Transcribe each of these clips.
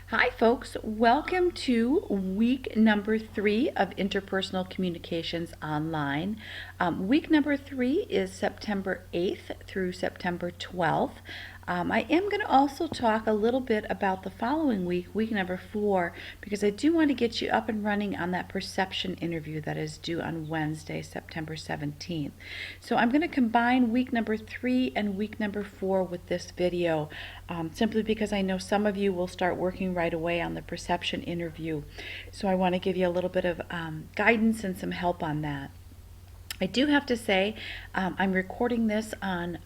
Hi folks, welcome to week number 3 of Interpersonal Communications Online. Week number 3 is September 8th through September 12th. I am going to also talk a little bit about the following week, week number 4, because I do want to get you up and running on that perception interview that is due on Wednesday, September 17th. So I'm going to combine week number 3 and week number 4 with this video, simply because I know some of you will start working right away on the perception interview. So I want to give you a little bit of guidance and some help on that. I do have to say, I'm recording this on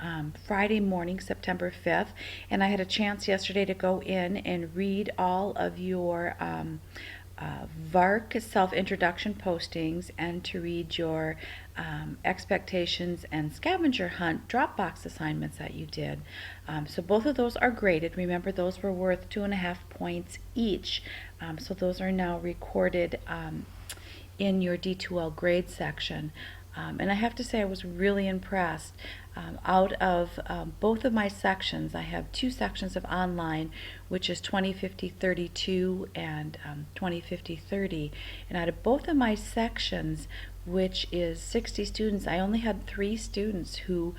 Friday morning, September 5th, and I had a chance yesterday to go in and read all of your VARC self-introduction postings and to read your expectations and scavenger hunt Dropbox assignments that you did. So both of those are graded. Remember, those were worth 2.5 points each. So those are now recorded in your D2L grade section. And I have to say I was really impressed. Out of both of my sections, I have 2 sections of online, which is 20/50/32 and 20/50/30. And out of both of my sections, which is 60 students, I only had 3 students who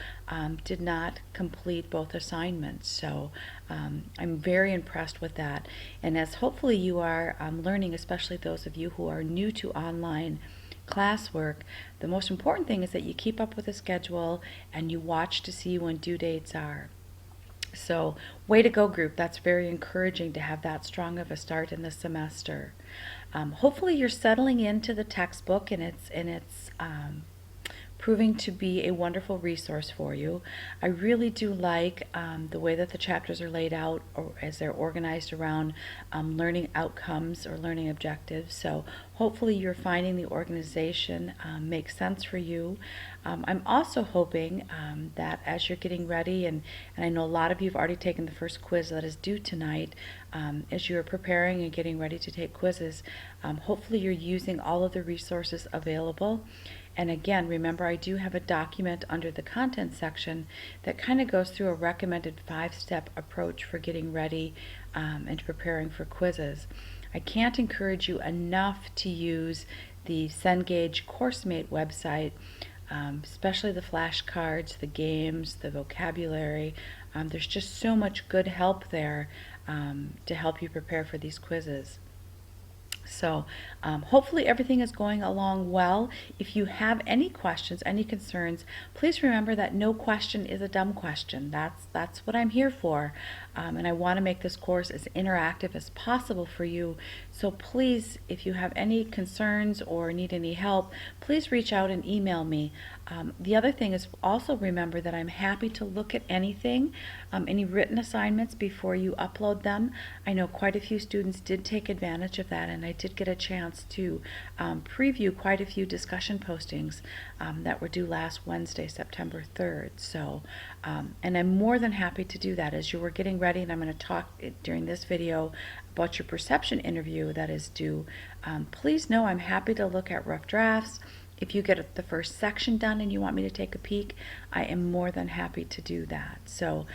did not complete both assignments. So I'm very impressed with that. And as hopefully you are learning, especially those of you who are new to online classwork, the most important thing is that you keep up with the schedule and you watch to see when due dates are. So way to go, group. That's very encouraging to have that strong of a start in the semester. Hopefully you're settling into the textbook and it's proving to be a wonderful resource for you. I really do like the way that the chapters are laid out, or as they're organized around learning outcomes or learning objectives. So hopefully you're finding the organization makes sense for you. I'm also hoping that as you're getting ready, and I know a lot of you have already taken the first quiz that is due tonight, as you're preparing and getting ready to take quizzes, hopefully you're using all of the resources available. And again, remember, I do have a document under the content section that kind of goes through a recommended 5-step approach for getting ready and preparing for quizzes. I can't encourage you enough to use the Cengage CourseMate website, especially the flashcards, the games, the vocabulary. There's just so much good help there to help you prepare for these quizzes. So hopefully everything is going along well. If you have any questions, any concerns, please remember that no question is a dumb question. That's what I'm here for. And I want to make this course as interactive as possible for you. So please, if you have any concerns or need any help, please reach out and email me. The other thing is also remember that I'm happy to look at anything, any written assignments before you upload them. I know quite a few students did take advantage of that, and I did get a chance to preview quite a few discussion postings that were due last Wednesday, September 3rd. So, and I'm more than happy to do that as you were getting ready, and I'm going to talk during this video about your perception interview that is due. Please know I'm happy to look at rough drafts. If you get the first section done and you want me to take a peek, I am more than happy to do that. So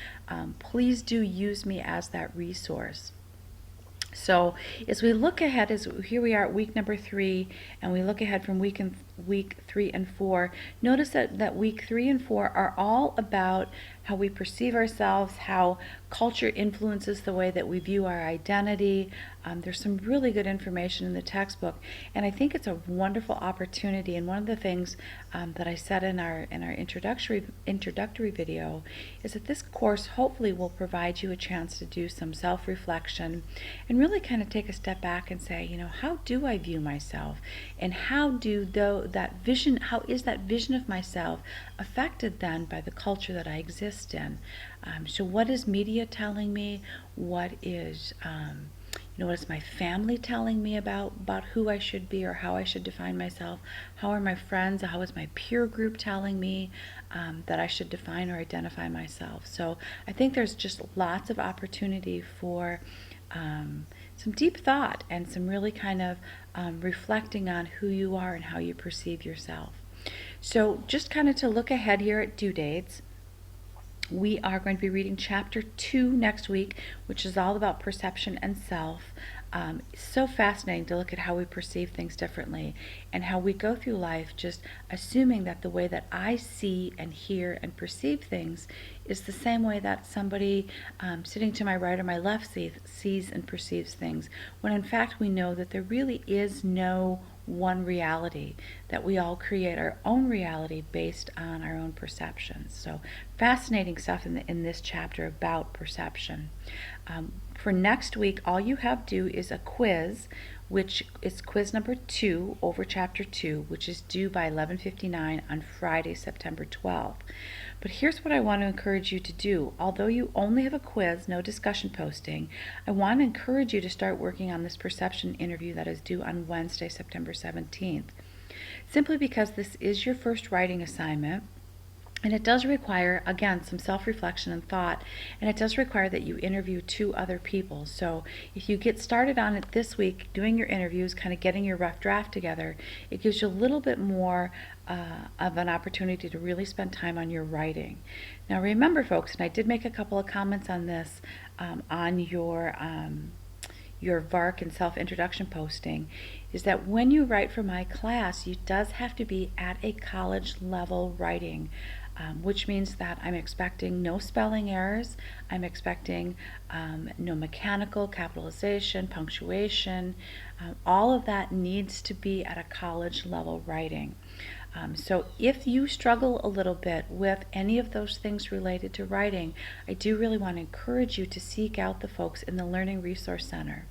please do use me as that resource. So as we look ahead, as here we are at week number 3, and we look ahead from week 3 and 4, notice that week 3 and 4 are all about how we perceive ourselves, how culture influences the way that we view our identity. There's some really good information in the textbook, and I think it's a wonderful opportunity. And one of the things that I said in our introductory video is that this course hopefully will provide you a chance to do some self-reflection and really kind of take a step back and say, you know, how do I view myself, and how is that vision of myself affected then by the culture that I exist in? So what is media telling me? What is what is my family telling me about who I should be or how I should define myself? How are my friends, how is my peer group telling me that I should define or identify myself? So I think there's just lots of opportunity for some deep thought and some really kind of reflecting on who you are and how you perceive yourself. So just kind of to look ahead here at due dates, We are going to be reading chapter 2 next week, which is all about perception and self. It's so fascinating to look at how we perceive things differently and how we go through life just assuming that the way that I see and hear and perceive things is the same way that somebody sitting to my right or my left sees and perceives things, when in fact we know that there really is no one reality, that we all create our own reality based on our own perceptions. So fascinating stuff in this chapter about perception. For next week, all you have to do is a quiz, which is quiz number 2 over chapter 2, which is due by 11:59 on Friday, September 12th. But here's what I want to encourage you to do. Although you only have a quiz, no discussion posting, I want to encourage you to start working on this perception interview that is due on Wednesday, September 17th. Simply because this is your first writing assignment, and it does require, again, some self-reflection and thought, and it does require that you interview 2 other people. So if you get started on it this week, doing your interviews, kind of getting your rough draft together, it gives you a little bit more of an opportunity to really spend time on your writing. Now remember, folks, and I did make a couple of comments on this on your VARC and self-introduction posting, is that when you write for my class, it does have to be at a college level writing. Which means that I'm expecting no spelling errors, I'm expecting no mechanical capitalization, punctuation. All of that needs to be at a college level writing. So if you struggle a little bit with any of those things related to writing, I do really want to encourage you to seek out the folks in the Learning Resource Center.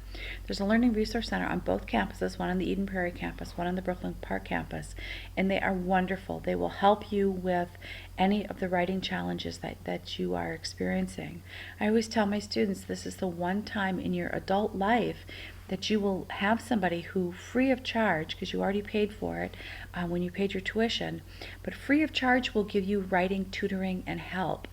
There's a Learning Resource Center on both campuses, one on the Eden Prairie campus, one on the Brooklyn Park campus, and they are wonderful. They will help you with any of the writing challenges that you are experiencing. I always tell my students this is the one time in your adult life that you will have somebody who, free of charge, because you already paid for it when you paid your tuition, but free of charge will give you writing, tutoring, and help.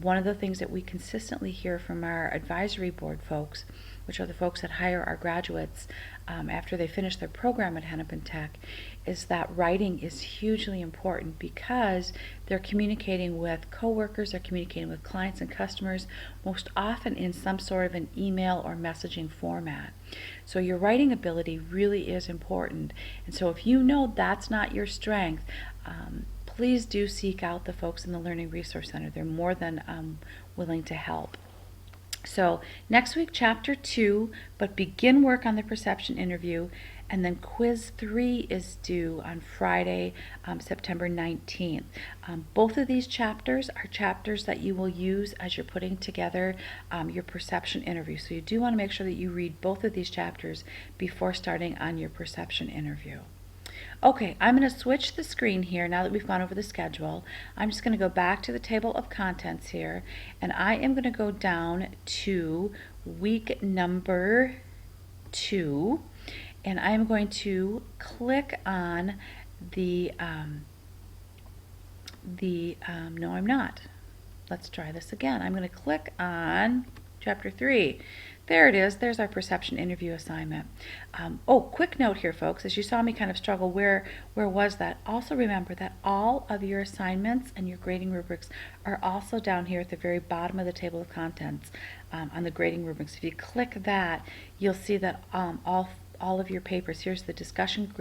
One of the things that we consistently hear from our advisory board folks, which are the folks that hire our graduates after they finish their program at Hennepin Tech, is that writing is hugely important because they're communicating with coworkers, they're communicating with clients and customers, most often in some sort of an email or messaging format. So your writing ability really is important. And so if you know that's not your strength, please do seek out the folks in the Learning Resource Center. They're more than willing to help. So next week, chapter 2, but begin work on the perception interview, and then quiz 3 is due on Friday, September 19th. Both of these chapters are chapters that you will use as you're putting together your perception interview. So you do want to make sure that you read both of these chapters before starting on your perception interview. Okay, I'm going to switch the screen here now that we've gone over the schedule. I'm just going to go back to the table of contents here, and I am going to go down to week number 2, and I'm going to click on no, I'm not. Let's try this again. I'm going to click on chapter 3. There it is. There's our perception interview assignment. Quick note here, folks. As you saw me kind of struggle, where was that? Also remember that all of your assignments and your grading rubrics are also down here at the very bottom of the table of contents on the grading rubrics. If you click that, you'll see that all of your papers. Here's the discussion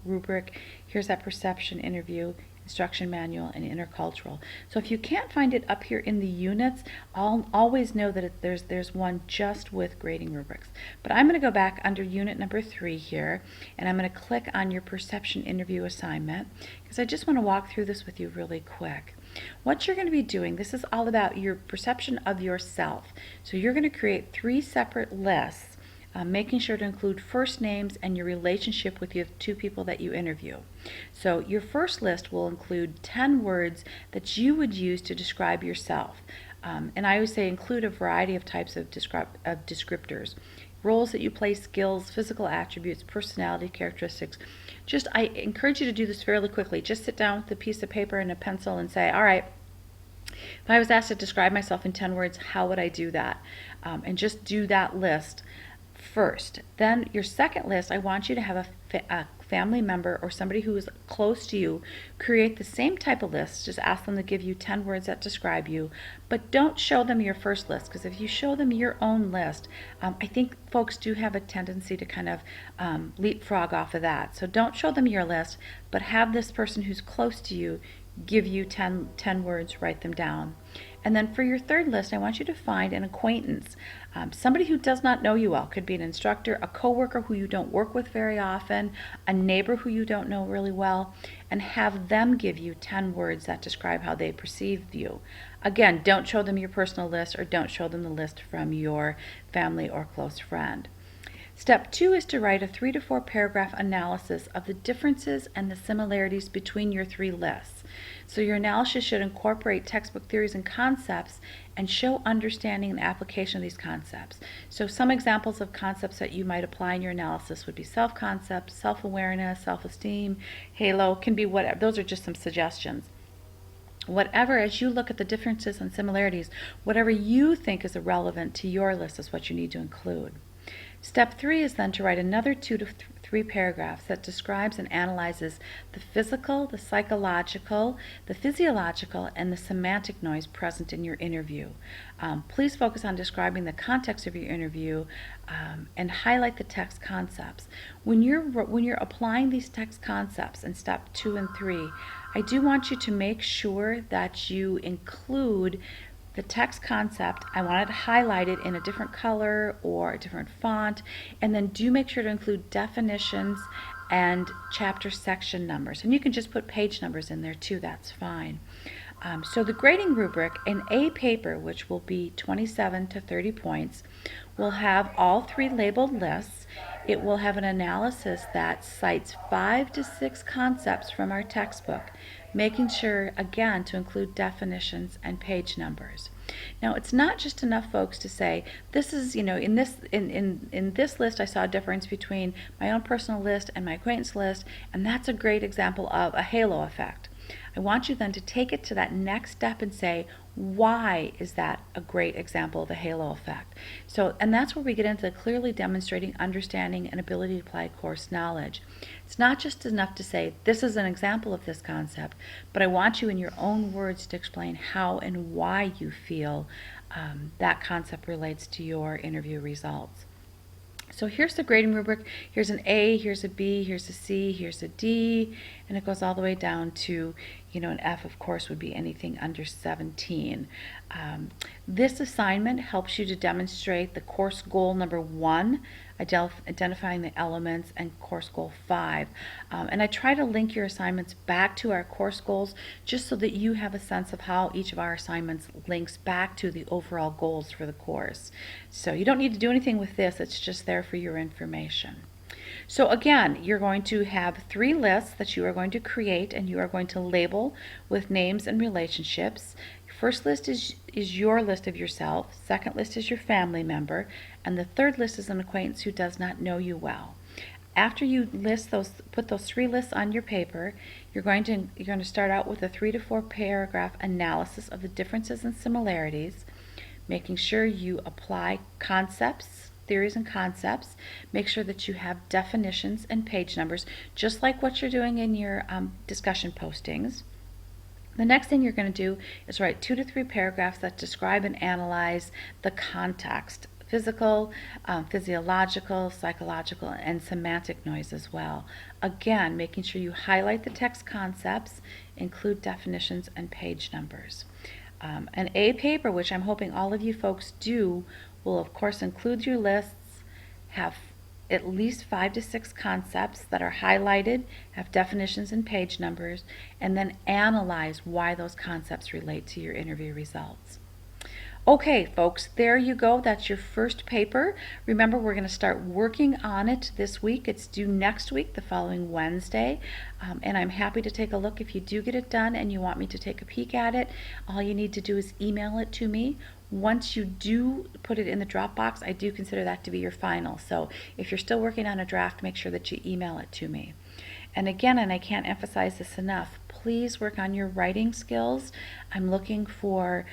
rubric. Here's that perception interview, instruction manual, and intercultural. So if you can't find it up here in the units, always know that there's one just with grading rubrics. But I'm going to go back under unit number 3 here, and I'm going to click on your perception interview assignment because I just want to walk through this with you really quick. What you're going to be doing, this is all about your perception of yourself. So you're going to create 3 separate lists, making sure to include first names and your relationship with the 2 people that you interview. So your first list will include 10 words that you would use to describe yourself. And I always say include a variety of types of descriptors. Roles that you play, skills, physical attributes, personality characteristics. I encourage you to do this fairly quickly. Just sit down with a piece of paper and a pencil and say, all right, if I was asked to describe myself in 10 words, how would I do that? And just do that list first. Then your second list, I want you to have a family member or somebody who is close to you create the same type of list. Just ask them to give you 10 words that describe you, but don't show them your first list, because if you show them your own list, I think folks do have a tendency to kind of leapfrog off of that. So don't show them your list, but have this person who's close to you give you 10 words, write them down. And then for your third list, I want you to find an acquaintance, somebody who does not know you well. Could be an instructor, a coworker who you don't work with very often, a neighbor who you don't know really well, and have them give you 10 words that describe how they perceive you. Again, don't show them your personal list, or don't show them the list from your family or close friend. Step 2 is to write a 3 to 4 paragraph analysis of the differences and the similarities between your 3 lists. So your analysis should incorporate textbook theories and concepts and show understanding and application of these concepts. So some examples of concepts that you might apply in your analysis would be self-concept, self-awareness, self-esteem, halo, can be whatever. Those are just some suggestions. Whatever, as you look at the differences and similarities, whatever you think is relevant to your list is what you need to include. Step 3 is then to write another 2 to 3 paragraphs that describes and analyzes the physical, the psychological, the physiological, and the semantic noise present in your interview. Please focus on describing the context of your interview and highlight the text concepts. When you're applying these text concepts in step 2 and 3, I do want you to make sure that you include the text concept. I want it highlighted in a different color or a different font, and then do make sure to include definitions and chapter section numbers. And you can just put page numbers in there too, that's fine. So the grading rubric in a paper, which will be 27 to 30 points, will have all 3 labeled lists. It will have an analysis that cites 5 to 6 concepts from our textbook, making sure, again, to include definitions and page numbers. Now, it's not just enough, folks, to say, this is, in this list I saw a difference between my own personal list and my acquaintance list, and that's a great example of a halo effect. I want you then to take it to that next step and say, why is that a great example of a halo effect? So, and that's where we get into clearly demonstrating understanding and ability to apply course knowledge. It's not just enough to say, this is an example of this concept, but I want you in your own words to explain how and why you feel that concept relates to your interview results. So here's the grading rubric. Here's an A, here's a B, here's a C, here's a D, and it goes all the way down to, an F, of course, would be anything under 17. This assignment helps you to demonstrate the course goal number 1, identifying the elements, and course goal 5. And I try to link your assignments back to our course goals just so that you have a sense of how each of our assignments links back to the overall goals for the course. So you don't need to do anything with this, it's just there for your information. So again, you're going to have 3 lists that you are going to create, and you are going to label with names and relationships. First list is your list of yourself, second list is your family member, and the third list is an acquaintance who does not know you well. After you put those 3 lists on your paper, you're going to start out with a 3 to 4 paragraph analysis of the differences and similarities, making sure you apply concepts, theories and concepts. Make sure that you have definitions and page numbers, just like what you're doing in your discussion postings. The next thing you're going to do is write 2 to 3 paragraphs that describe and analyze the context, physical, physiological, psychological, and semantic noise as well. Again, making sure you highlight the text concepts, include definitions and page numbers. An A paper, which I'm hoping all of you folks do, will of course include your lists, have at least 5 to 6 concepts that are highlighted, have definitions and page numbers, and then analyze why those concepts relate to your interview results. Okay, folks, there you go. That's your first paper. Remember, we're going to start working on it this week. It's due next week, the following Wednesday, and I'm happy to take a look. If you do get it done and you want me to take a peek at it, all you need to do is email it to me. Once you do put it in the Dropbox, I do consider that to be your final. So if you're still working on a draft, make sure that you email it to me. And again, and I can't emphasize this enough, please work on your writing skills. I'm looking for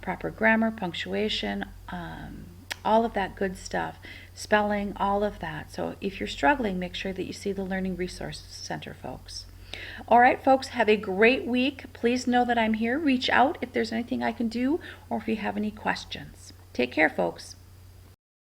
proper grammar, punctuation, all of that good stuff, spelling, all of that. So if you're struggling, make sure that you see the Learning Resource Center folks. All right, folks, have a great week. Please know that I'm here. Reach out if there's anything I can do or if you have any questions. Take care, folks.